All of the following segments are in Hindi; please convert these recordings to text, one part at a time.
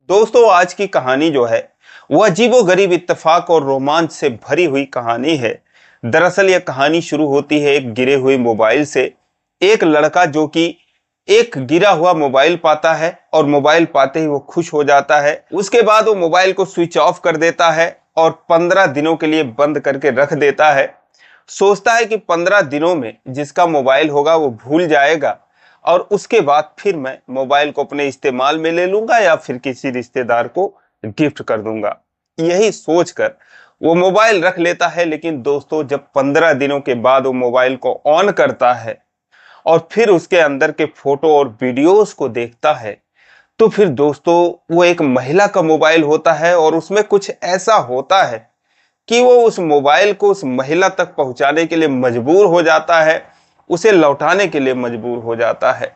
दोस्तों आज की कहानी जो है वो अजीबोगरीब इत्तेफाक और रोमांच से भरी हुई कहानी है। दरअसल यह कहानी शुरू होती है एक गिरे हुए मोबाइल से। एक लड़का जो कि एक गिरा हुआ मोबाइल पाता है और मोबाइल पाते ही वो खुश हो जाता है। उसके बाद वो मोबाइल को स्विच ऑफ कर देता है और 15 दिनों के लिए बंद करके रख देता है। सोचता है कि 15 दिनों में जिसका मोबाइल होगा वो भूल जाएगा और उसके बाद फिर मैं मोबाइल को अपने इस्तेमाल में ले लूंगा या फिर किसी रिश्तेदार को गिफ्ट कर दूंगा। यही सोचकर वो मोबाइल रख लेता है। लेकिन दोस्तों जब 15 दिनों के बाद वो मोबाइल को ऑन करता है और फिर उसके अंदर के फोटो और वीडियोस को देखता है तो फिर दोस्तों वो एक महिला का मोबाइल होता है और उसमें कुछ ऐसा होता है कि वो उस मोबाइल को उस महिला तक पहुंचाने के लिए मजबूर हो जाता है, उसे लौटाने के लिए मजबूर हो जाता है।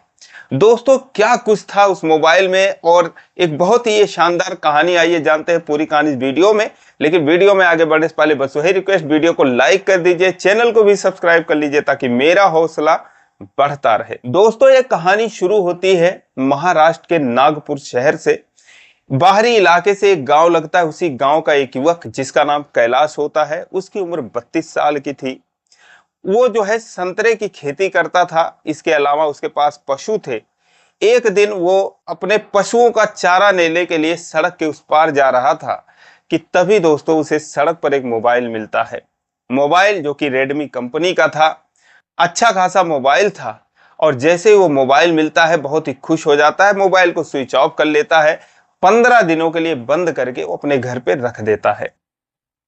दोस्तों क्या कुछ था उस मोबाइल में और एक बहुत ही ये शानदार कहानी। आइए जानते हैं पूरी कहानी इस वीडियो में। लेकिन वीडियो में आगे बढ़ने से पहले बस वही रिक्वेस्ट, वीडियो को लाइक कर दीजिए, चैनल को भी सब्सक्राइब कर लीजिए ताकि मेरा हौसला बढ़ता रहे। दोस्तों ये कहानी शुरू होती है महाराष्ट्र के नागपुर शहर से। बाहरी इलाके से एक गांव लगता है। उसी गांव का एक युवक जिसका नाम कैलाश होता है, उसकी उम्र 32 साल की थी। वो जो है संतरे की खेती करता था। इसके अलावा उसके पास पशु थे। एक दिन वो अपने पशुओं का चारा लेने के लिए सड़क के उस पार जा रहा था कि तभी दोस्तों उसे सड़क पर एक मोबाइल मिलता है। मोबाइल जो कि रेडमी कंपनी का था, अच्छा खासा मोबाइल था। और जैसे ही वो मोबाइल मिलता है बहुत ही खुश हो जाता है, मोबाइल को स्विच ऑफ कर लेता है, 15 दिनों के लिए बंद करके वो अपने घर पे रख देता है।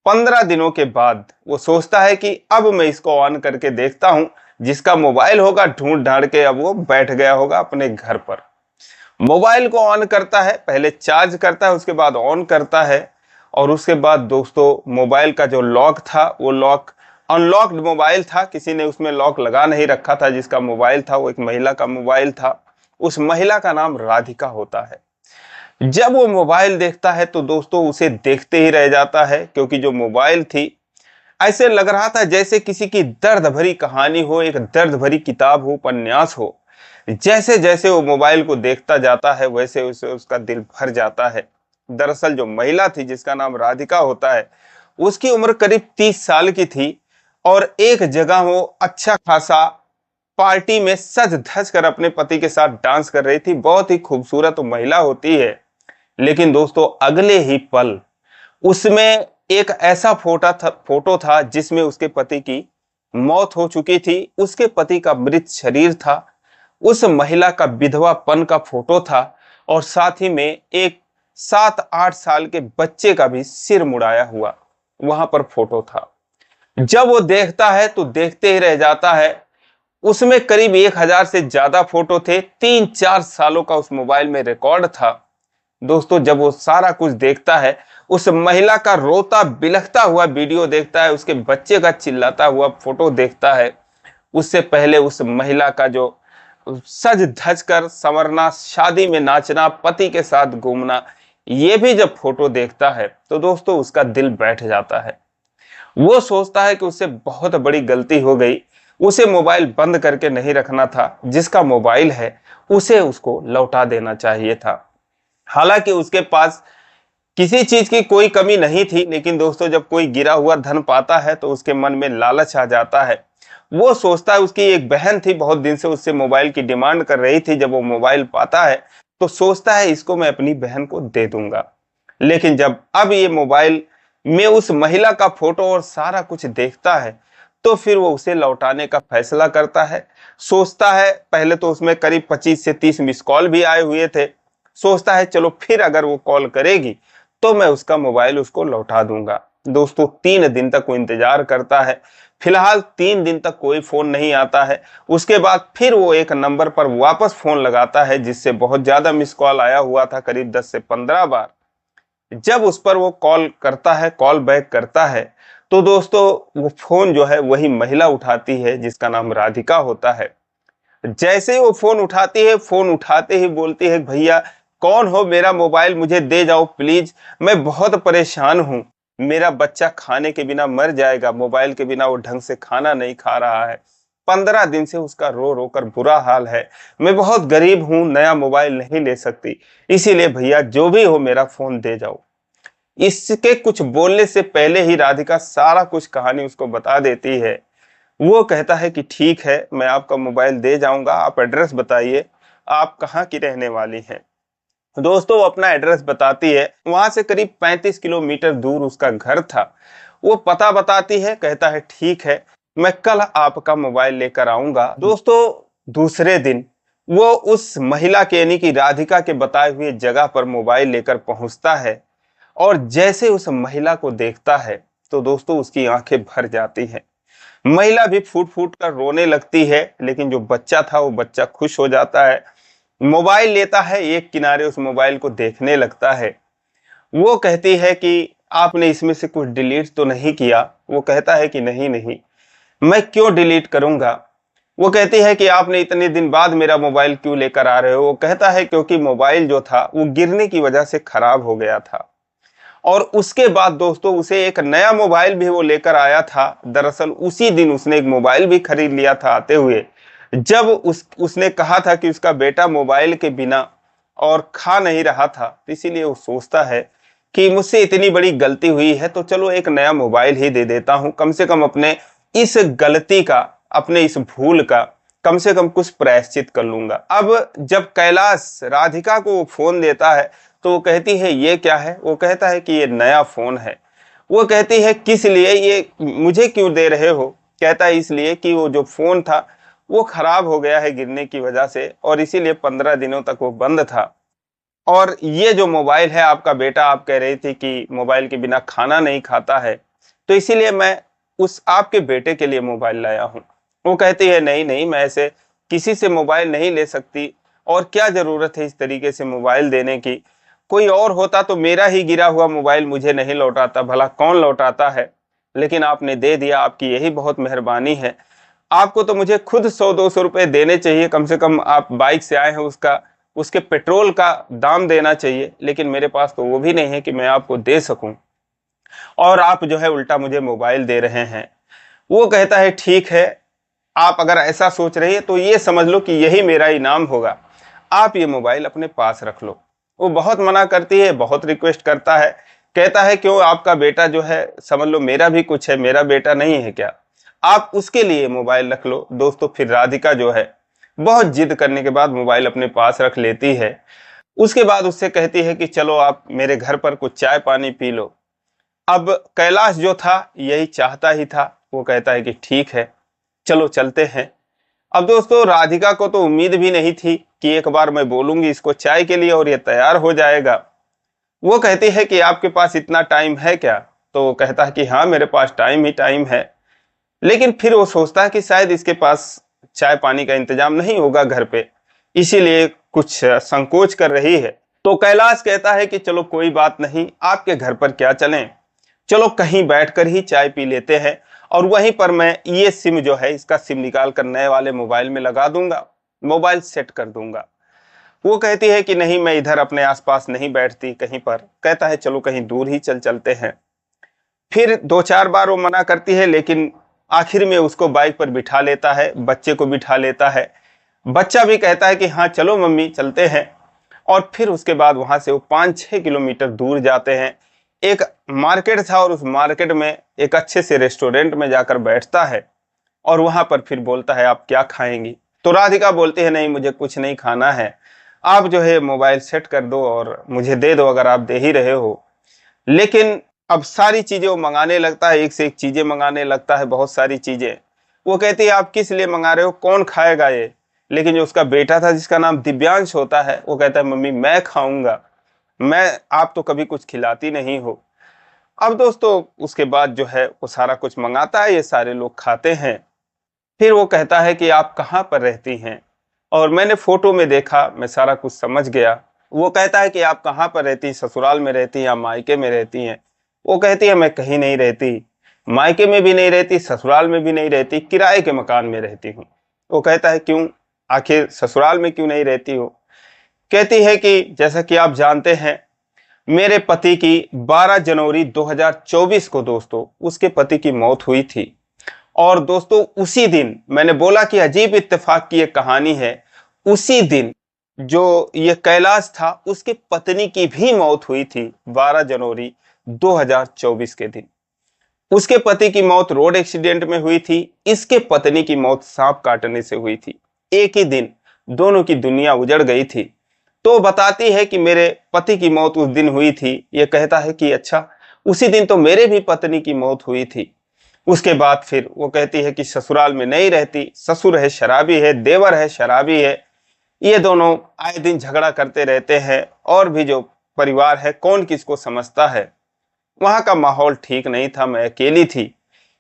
15 दिनों के बाद वो सोचता है कि अब मैं इसको ऑन करके देखता हूं। जिसका मोबाइल होगा ढूंढ ढांड के अब वो बैठ गया होगा अपने घर पर। मोबाइल को ऑन करता है, पहले चार्ज करता है, उसके बाद ऑन करता है। और उसके बाद दोस्तों मोबाइल का जो लॉक था वो लॉक अनलॉक्ड मोबाइल था, किसी ने उसमें लॉक लगा नहीं रखा था। जिसका मोबाइल था वो एक महिला का मोबाइल था। उस महिला का नाम राधिका होता है। जब वो मोबाइल देखता है तो दोस्तों उसे देखते ही रह जाता है, क्योंकि जो मोबाइल थी ऐसे लग रहा था जैसे किसी की दर्द भरी कहानी हो, एक दर्द भरी किताब हो, उपन्यास हो। जैसे जैसे वो मोबाइल को देखता जाता है वैसे वैसे उसका दिल भर जाता है। दरअसल जो महिला थी जिसका नाम राधिका होता है, उसकी उम्र करीब 30 साल की थी और एक जगह वो अच्छा खासा पार्टी में सज धज कर अपने पति के साथ डांस कर रही थी। बहुत ही खूबसूरत महिला होती है। लेकिन दोस्तों अगले ही पल उसमें एक ऐसा फोटो था जिसमें उसके पति की मौत हो चुकी थी। उसके पति का मृत शरीर था, उस महिला का विधवापन का फोटो था और साथ ही में एक 7-8 साल के बच्चे का भी सिर मुड़ाया हुआ वहां पर फोटो था। जब वो देखता है तो देखते ही रह जाता है। उसमें करीब 1000 से ज्यादा फोटो थे, 3-4 सालों का उस मोबाइल में रिकॉर्ड था। दोस्तों जब वो सारा कुछ देखता है, उस महिला का रोता बिलखता हुआ वीडियो देखता है, उसके बच्चे का चिल्लाता हुआ फोटो देखता है, उससे पहले उस महिला का जो सज धज कर संवरना, शादी में नाचना, पति के साथ घूमना, ये भी जब फोटो देखता है तो दोस्तों उसका दिल बैठ जाता है। वो सोचता है कि उससे बहुत बड़ी गलती हो गई। उसे मोबाइल बंद करके नहीं रखना था, जिसका मोबाइल है उसे उसको लौटा देना चाहिए था। हालांकि उसके पास किसी चीज की कोई कमी नहीं थी, लेकिन दोस्तों जब कोई गिरा हुआ धन पाता है तो उसके मन में लालच आ जाता है। वो सोचता है, उसकी एक बहन थी बहुत दिन से उससे मोबाइल की डिमांड कर रही थी। जब वो मोबाइल पाता है तो सोचता है इसको मैं अपनी बहन को दे दूंगा। लेकिन जब अब ये मोबाइल में उस महिला का फोटो और सारा कुछ देखता है तो फिर वो उसे लौटाने का फैसला करता है। सोचता है, पहले तो उसमें करीब 25 से 30 मिस कॉल भी आए हुए थे। सोचता है चलो फिर अगर वो कॉल करेगी तो मैं उसका मोबाइल उसको लौटा दूंगा। दोस्तों 3 दिन तक वो इंतजार करता है। फिलहाल 3 दिन तक कोई फोन नहीं आता है। उसके बाद फिर वो एक नंबर पर वापस फोन लगाता है जिससे बहुत ज्यादा मिस कॉल आया हुआ था, करीब 10 से 15 बार। जब उस पर वो कॉल करता है, कॉल बैक करता है, तो दोस्तों वो फोन जो है वही महिला उठाती है जिसका नाम राधिका होता है। जैसे ही वो फोन उठाती है, फोन उठाते ही बोलती है, भैया कौन हो, मेरा मोबाइल मुझे दे जाओ प्लीज, मैं बहुत परेशान हूँ। मेरा बच्चा खाने के बिना मर जाएगा, मोबाइल के बिना वो ढंग से खाना नहीं खा रहा है। 15 दिन से उसका रो रो कर बुरा हाल है। मैं बहुत गरीब हूँ, नया मोबाइल नहीं ले सकती, इसीलिए भैया जो भी हो मेरा फोन दे जाओ। इसके कुछ बोलने से पहले ही राधिका सारा कुछ कहानी उसको बता देती है। वो कहता है कि ठीक है, मैं आपका मोबाइल दे जाऊंगा, आप एड्रेस बताइए, आप कहाँ की रहने वाली हैं। दोस्तों वो अपना एड्रेस बताती है, वहां से करीब 35 किलोमीटर दूर उसका घर था। वो पता बताती है, कहता है ठीक है, मैं कल आपका मोबाइल लेकर आऊंगा। दोस्तों दूसरे दिन वो उस महिला के यानी कि राधिका के बताए हुए जगह पर मोबाइल लेकर पहुंचता है और जैसे उस महिला को देखता है तो दोस्तों उसकी आंखें भर जाती हैं। महिला भी फूट फूट कर रोने लगती है, लेकिन जो बच्चा था वो बच्चा खुश हो जाता है, मोबाइल लेता है, एक किनारे उस मोबाइल को देखने लगता है। वो कहती है कि आपने इसमें से कुछ डिलीट तो नहीं किया? वो कहता है कि नहीं नहीं, मैं क्यों डिलीट करूंगा। वो कहती है कि आपने इतने दिन बाद मेरा मोबाइल क्यों लेकर आ रहे हो? वो कहता है क्योंकि मोबाइल जो था वो गिरने की वजह से खराब हो गया था। और उसके बाद दोस्तों उसे एक नया मोबाइल भी वो लेकर आया था। दरअसल उसी दिन उसने एक मोबाइल भी खरीद लिया था आते हुए। जब उसने कहा था कि उसका बेटा मोबाइल के बिना और खा नहीं रहा था, तो इसीलिए वो सोचता है कि मुझसे इतनी बड़ी गलती हुई है तो चलो एक नया मोबाइल ही दे देता हूं, कम से कम अपने इस गलती का, अपने इस भूल का कम से कम कुछ प्रायश्चित कर लूंगा। अब जब कैलाश राधिका को वो फोन देता है तो वो कहती है ये क्या है? वो कहता है कि ये नया फोन है। वो कहती है किस लिए, ये मुझे क्यों दे रहे हो? कहता है इसलिए कि वो जो फोन था वो खराब हो गया है गिरने की वजह से और इसीलिए 15 दिनों तक वो बंद था। और ये जो मोबाइल है आपका बेटा, आप कह रही थी कि मोबाइल के बिना खाना नहीं खाता है, तो इसीलिए मैं उस आपके बेटे के लिए मोबाइल लाया हूँ। वो कहती है नहीं नहीं, मैं ऐसे किसी से मोबाइल नहीं ले सकती और क्या जरूरत है इस तरीके से मोबाइल देने की। कोई और होता तो मेरा ही गिरा हुआ मोबाइल मुझे नहीं लौटाता, भला कौन लौटाता है, लेकिन आपने दे दिया, आपकी यही बहुत मेहरबानी है। आपको तो मुझे खुद 100-200 रुपए देने चाहिए, कम से कम आप बाइक से आए हैं, उसके पेट्रोल का दाम देना चाहिए, लेकिन मेरे पास तो वो भी नहीं है कि मैं आपको दे सकूं, और आप जो है उल्टा मुझे मोबाइल दे रहे हैं। वो कहता है ठीक है, आप अगर ऐसा सोच रही है तो ये समझ लो कि यही मेरा इनाम होगा, आप ये मोबाइल अपने पास रख लो। वो बहुत मना करती है, बहुत रिक्वेस्ट करता है, कहता है क्यों, आपका बेटा जो है समझ लो मेरा भी कुछ है, मेरा बेटा नहीं है क्या, आप उसके लिए मोबाइल रख लो। दोस्तों फिर राधिका जो है बहुत जिद करने के बाद मोबाइल अपने पास रख लेती है। उसके बाद उससे कहती है कि चलो आप मेरे घर पर कुछ चाय पानी पी लो। अब कैलाश जो था यही चाहता ही था, वो कहता है कि ठीक है चलो चलते हैं। अब दोस्तों राधिका को तो उम्मीद भी नहीं थी कि एक बार मैं बोलूंगी इसको चाय के लिए और ये तैयार हो जाएगा। वो कहती है कि आपके पास इतना टाइम है क्या? तो वो कहता है कि हाँ मेरे पास टाइम ही टाइम है, लेकिन फिर वो सोचता है कि शायद इसके पास चाय पानी का इंतजाम नहीं होगा घर पे, इसीलिए कुछ संकोच कर रही है। तो कैलाश कहता है कि चलो कोई बात नहीं, आपके घर पर क्या चलें, चलो कहीं बैठकर ही चाय पी लेते हैं और वहीं पर मैं ये सिम जो है इसका सिम निकाल कर नए वाले मोबाइल में लगा दूंगा, मोबाइल सेट कर दूंगा। वो कहती है कि नहीं मैं इधर अपने आसपास नहीं बैठती कहीं पर। कहता है चलो कहीं दूर ही चलते हैं। फिर 2-4 बार वो मना करती है, लेकिन आखिर में उसको बाइक पर बिठा लेता है, बच्चे को बिठा लेता है। बच्चा भी कहता है कि हाँ चलो मम्मी चलते हैं। और फिर उसके बाद वहां से वो 5-6 किलोमीटर दूर जाते हैं। एक मार्केट था और उस मार्केट में एक अच्छे से रेस्टोरेंट में जाकर बैठता है और वहां पर फिर बोलता है आप क्या खाएंगी? तो राधिका बोलती है नहीं मुझे कुछ नहीं खाना है, आप जो है मोबाइल सेट कर दो और मुझे दे दो अगर आप दे ही रहे हो। लेकिन अब सारी चीजें वो मंगाने लगता है, एक से एक चीजें मंगाने लगता है, बहुत सारी चीजें। वो कहती है आप किस लिए मंगा रहे हो, कौन खाएगा ये? लेकिन जो उसका बेटा था जिसका नाम दिव्यांश होता है वो कहता है मम्मी मैं खाऊंगा, मैं, आप तो कभी कुछ खिलाती नहीं हो। अब दोस्तों उसके बाद जो है वो सारा कुछ मंगाता है, ये सारे लोग खाते हैं। फिर वो कहता है कि आप कहाँ पर रहती हैं? और मैंने फोटो में देखा, मैं सारा कुछ समझ गया। वो कहता है कि आप कहाँ पर रहती, ससुराल में रहती या मायके में रहती हैं? वो कहती है मैं कहीं नहीं रहती, मायके में भी नहीं रहती, ससुराल में भी नहीं रहती, किराए के मकान में रहती हूँ। वो कहता है क्यों, आखिर ससुराल में क्यों नहीं रहती हो? कहती है कि जैसा कि आप जानते हैं मेरे पति की 12 जनवरी 2024 को दोस्तों उसके पति की मौत हुई थी और दोस्तों उसी दिन मैंने बोला कि अजीब इत्तेफाक की एक कहानी है, उसी दिन जो ये कैलाश था उसकी पत्नी की भी मौत हुई थी 12 जनवरी 2024 के दिन। उसके पति की मौत रोड एक्सीडेंट में हुई थी, इसके पत्नी की मौत सांप काटने से हुई थी। एक ही दिन दोनों की दुनिया उजड़ गई थी। तो बताती है कि मेरे पति की मौत उस दिन हुई थी। ये कहता है कि अच्छा, उसी दिन तो मेरे भी पत्नी की मौत हुई थी। उसके बाद फिर वो कहती है कि ससुराल में नहीं रहती, ससुर है शराबी है, देवर है शराबी है, ये दोनों आए दिन झगड़ा करते रहते हैं और भी जो परिवार है कौन किसको समझता है। वहां का माहौल ठीक नहीं था, मैं अकेली थी,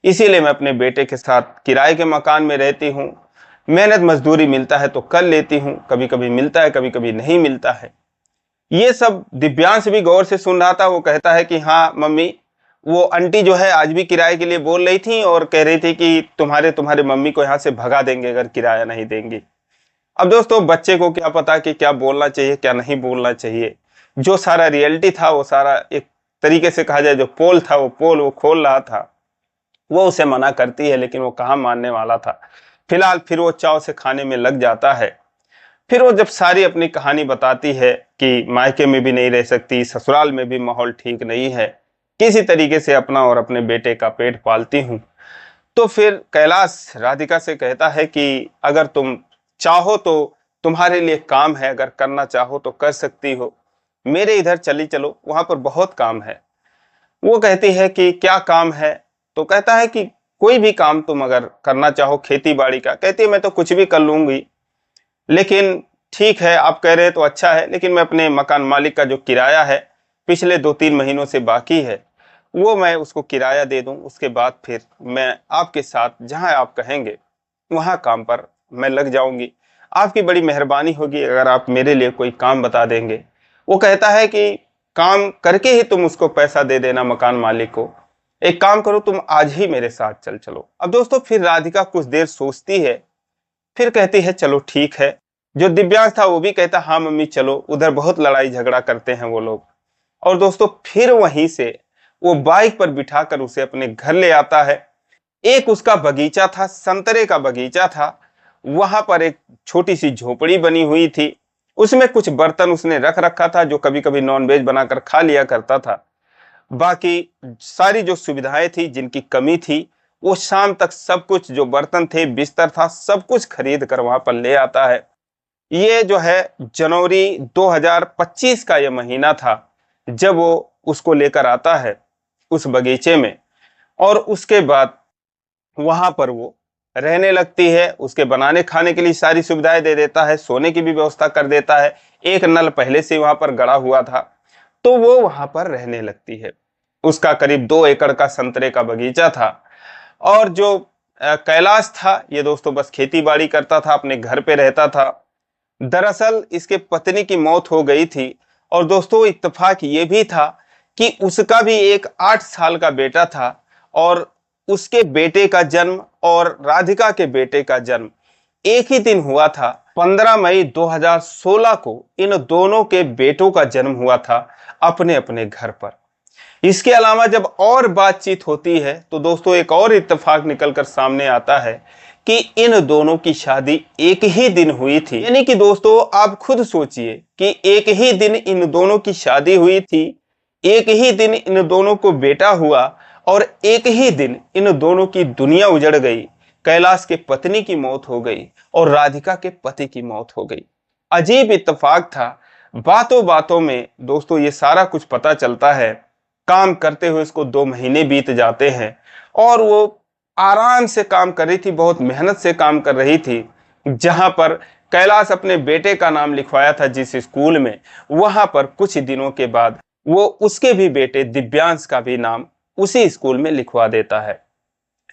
इसीलिए मैं अपने बेटे के साथ किराए के मकान में रहती हूँ। मेहनत मजदूरी मिलता है तो कर लेती हूँ, कभी कभी मिलता है कभी कभी नहीं मिलता है। ये सब दिव्यांश भी गौर से सुन रहा था। वो कहता है कि हाँ मम्मी, वो आंटी जो है आज भी किराए के लिए बोल रही थी और कह रही थी कि तुम्हारे मम्मी को यहाँ से भगा देंगे अगर किराया नहीं देंगी। अब दोस्तों बच्चे को क्या पता कि क्या बोलना चाहिए क्या नहीं बोलना चाहिए। जो सारा रियलिटी था वो सारा एक तरीके से कहा जाए जो पोल था वो पोल वो खोल रहा था। वो उसे मना करती है लेकिन वो कहाँ मानने वाला था। फिलहाल फिर वो चाव से खाने में लग जाता है। फिर वो जब सारी अपनी कहानी बताती है कि मायके में भी नहीं रह सकती, ससुराल में भी माहौल ठीक नहीं है, किसी तरीके से अपना और अपने बेटे का पेट पालती हूँ। तो फिर कैलाश राधिका से कहता है कि अगर तुम चाहो तो तुम्हारे लिए काम है, अगर करना चाहो तो कर सकती हो, मेरे इधर चली चलो, वहां पर बहुत काम है। वो कहती है कि क्या काम है। तो कहता है कि कोई भी काम तुम अगर करना चाहो, खेती बाड़ी का। कहती है मैं तो कुछ भी कर लूंगी, लेकिन ठीक है आप कह रहे हैं तो अच्छा है, लेकिन मैं अपने मकान मालिक का जो किराया है पिछले 2-3 महीनों से बाकी है वो मैं उसको किराया दे दूं, उसके बाद फिर मैं आपके साथ जहां आप कहेंगे वहां काम पर मैं लग जाऊंगी। आपकी बड़ी मेहरबानी होगी अगर आप मेरे लिए कोई काम बता देंगे। वो कहता है कि काम करके ही तुम उसको पैसा दे देना मकान मालिक को। एक काम करो, तुम आज ही मेरे साथ चल चलो। अब दोस्तों फिर राधिका कुछ देर सोचती है, फिर कहती है चलो ठीक है। जो दिव्यांश था वो भी कहता हाँ मम्मी चलो, उधर बहुत लड़ाई झगड़ा करते हैं वो लोग। और दोस्तों फिर वहीं से वो बाइक पर बिठाकर उसे अपने घर ले आता है। एक उसका बगीचा था, संतरे का बगीचा था। वहां पर एक छोटी सी झोपड़ी बनी हुई थी, उसमें कुछ बर्तन उसने रख रखा था जो कभी कभी नॉनवेज बनाकर खा लिया करता था। बाकी सारी जो सुविधाएं थी जिनकी कमी थी वो शाम तक सब कुछ, जो बर्तन थे बिस्तर था, सब कुछ खरीद कर वहां पर ले आता है। ये जो है जनवरी 2025 का ये महीना था जब वो उसको लेकर आता है उस बगीचे में। और उसके बाद वहां पर वो रहने लगती है। उसके बनाने खाने के लिए सारी सुविधाएं दे देता है, सोने की भी व्यवस्था कर देता है। एक नल पहले से वहां पर गड़ा हुआ था, तो वो वहां पर रहने लगती है। उसका करीब 2 एकड़ का संतरे का बगीचा था। और जो कैलाश था ये दोस्तों बस खेती बाड़ी करता था, अपने घर पे रहता था। दरअसल इसके पत्नी की मौत हो गई थी। और दोस्तों इत्तेफाक ये भी था कि उसका भी एक 8 साल का बेटा था और उसके बेटे का जन्म और राधिका के बेटे का जन्म एक ही दिन हुआ था। 15 मई 2016 को इन दोनों के बेटों का जन्म हुआ था अपने अपने घर पर। इसके अलावा जब और बातचीत होती है तो दोस्तों एक और इत्तेफाक निकलकर सामने आता है कि इन दोनों की शादी एक ही दिन हुई थी। यानी कि दोस्तों आप खुद सोचिए कि एक ही दिन इन दोनों की शादी हुई थी, एक ही दिन इन दोनों को बेटा हुआ और एक ही दिन इन दोनों की दुनिया उजड़ गई। कैलाश के पत्नी की मौत हो गई और राधिका के पति की मौत हो गई। अजीब इत्तेफाक था। बातों बातों में दोस्तों ये सारा कुछ पता चलता है। काम करते हुए इसको 2 महीने बीत जाते हैं और वो आराम से काम कर रही थी, बहुत मेहनत से काम कर रही थी। जहां पर कैलाश अपने बेटे का नाम लिखवाया था जिस स्कूल में, वहां पर कुछ दिनों के बाद वो उसके भी बेटे दिव्यांश का भी नाम उसी स्कूल में लिखवा देता है।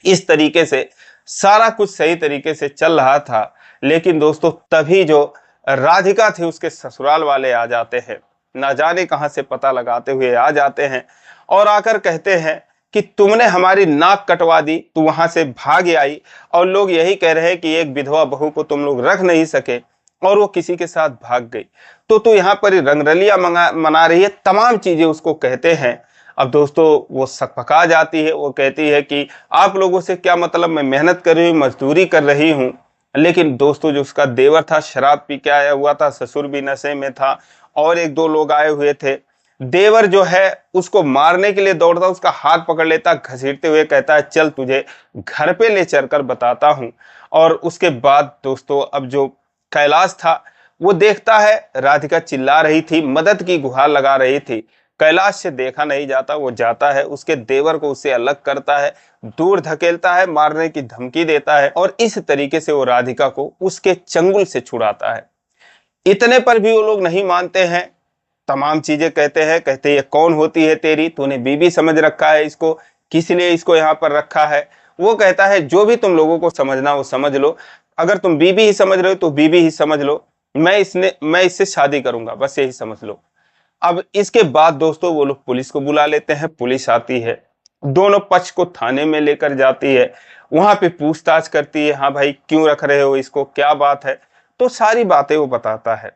इस तरीके से सारा कुछ सही तरीके से चल रहा था। लेकिन दोस्तों तभी जो राधिका थी उसके ससुराल वाले आ जाते हैं, ना जाने कहां से पता लगाते हुए आ जाते हैं और आकर कहते हैं कि तुमने हमारी नाक कटवा दी, तू वहां से भाग आई और लोग यही कह रहे हैं कि एक विधवा बहू को तुम लोग रख नहीं सके और वो किसी के साथ भाग गई, तो तू यहाँ पर रंगरलिया मना रही है। तमाम चीजें उसको कहते हैं। अब दोस्तों वो सकपका जाती है, वो कहती है कि आप लोगों से क्या मतलब, मैं मेहनत कर रही हूँ, मजदूरी कर रही हूँ। लेकिन दोस्तों जो उसका देवर था शराब पी के आया हुआ था, ससुर भी नशे में था और एक दो लोग आए हुए थे। देवर जो है उसको मारने के लिए दौड़ता, उसका हाथ पकड़ लेता, घसीटते हुए कहता है चल तुझे घर पे ले चलकर बताता हूँ। और उसके बाद दोस्तों अब जो कैलाश था वो देखता है राधिका चिल्ला रही थी, मदद की गुहार लगा रही थी। कैलाश से देखा नहीं जाता, वो जाता है उसके देवर को उससे अलग करता है, दूर धकेलता है, मारने की धमकी देता है और इस तरीके से वो राधिका को उसके चंगुल से छुड़ाता है। इतने पर भी वो लोग नहीं मानते हैं, तमाम चीजें कहते हैं, कहते ये कौन होती है तेरी, तूने बीबी समझ रखा है इसको, किस लिए इसको यहाँ पर रखा है। वो कहता है जो भी तुम लोगों को समझना वो समझ लो, अगर तुम बीबी ही समझ रहे हो तो बीबी ही समझ लो, मैं इससे शादी करूंगा, बस यही समझ लो। अब इसके बाद दोस्तों वो लोग पुलिस को बुला लेते हैं, पुलिस आती है, दोनों पक्ष को थाने में लेकर जाती है, वहां पे पूछताछ करती है, हाँ भाई क्यों रख रहे हो इसको, क्या बात है, तो सारी बातें वो बताता है।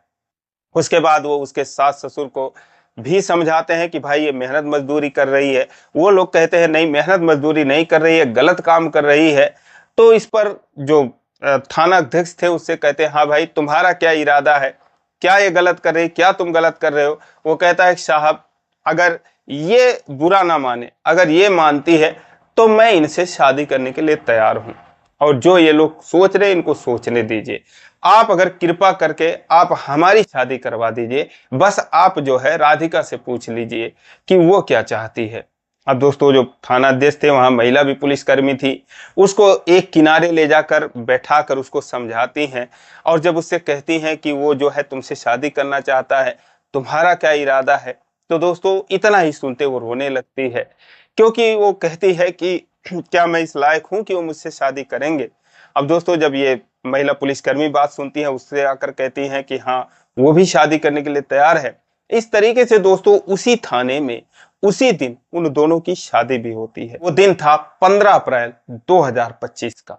उसके बाद वो उसके सास ससुर को भी समझाते हैं कि भाई ये मेहनत मजदूरी कर रही है। वो लोग कहते हैं नहीं मेहनत मजदूरी नहीं कर रही है, गलत काम कर रही है। तो इस पर जो थाना अध्यक्ष थे उससे कहते हैं हाँ भाई तुम्हारा क्या इरादा है, क्या ये गलत कर रही है, क्या तुम गलत कर रहे हो। वो कहता है साहब अगर ये बुरा ना माने, अगर ये मानती है तो मैं इनसे शादी करने के लिए तैयार हूं, और जो ये लोग सोच रहे हैं इनको सोचने दीजिए। आप अगर कृपा करके आप हमारी शादी करवा दीजिए, बस आप जो है राधिका से पूछ लीजिए कि वो क्या चाहती है। अब दोस्तों जो थानाध्यक्ष थे वहां महिला भी पुलिसकर्मी थी, उसको एक किनारे ले जाकर बैठाकर उसको समझाती हैं और जब उससे कहती हैं कि वो जो है तुमसे शादी करना चाहता है, तुम्हारा क्या इरादा है, तो दोस्तों इतना ही सुनते वो रोने लगती है, क्योंकि वो कहती है कि क्या मैं इस लायक हूं कि वो मुझसे शादी करेंगे। अब दोस्तों जब ये महिला पुलिसकर्मी बात सुनती है उससे आकर कहती हैं कि हाँ वो भी शादी करने के लिए तैयार है। इस तरीके से दोस्तों उसी थाने में उसी दिन उन दोनों की शादी भी होती है। वो दिन था 15 अप्रैल 2025 का।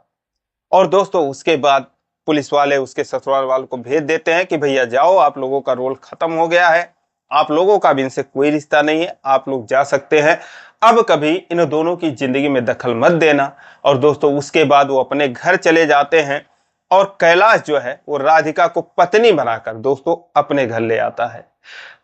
और दोस्तों उसके बाद पुलिस वाले उसके ससुराल वालों को भेज देते हैं कि भैया जाओ, आप लोगों का रोल खत्म हो गया है, आप लोगों का भी इनसे कोई रिश्ता नहीं है, आप लोग जा सकते हैं, अब कभी इन दोनों की जिंदगी में दखल मत देना। और दोस्तों उसके बाद वो अपने घर चले जाते हैं और कैलाश जो है वो राधिका को पत्नी बनाकर दोस्तों अपने घर ले आता है।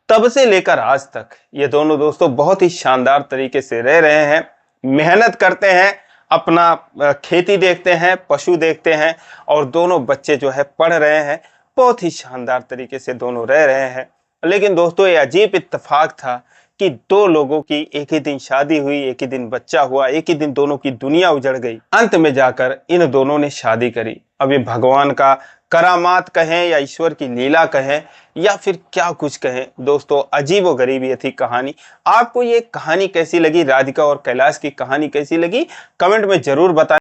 तब से लेकर आज तक ये दोनों दोस्तों बहुत ही शानदार तरीके से रह रहे हैं, मेहनत करते हैं, अपना खेती देखते हैं, पशु देखते हैं और दोनों बच्चे जो है पढ़ रहे हैं, बहुत ही शानदार तरीके से दोनों रह रहे हैं। लेकिन दोस्तों ये अजीब इत्तेफाक था कि दो लोगों की एक ही दिन शादी हुई, एक ही दिन बच्चा हुआ, एक ही दिन दोनों की दुनिया उजड़ गई, अंत में जाकर इन दोनों ने शादी करी। अब ये भगवान का करामात कहें या ईश्वर की लीला कहें या फिर क्या कुछ कहें, दोस्तों अजीबोगरीब ये थी कहानी। आपको ये कहानी कैसी लगी, राधिका और कैलाश की कहानी कैसी लगी, कमेंट में जरूर बताएं।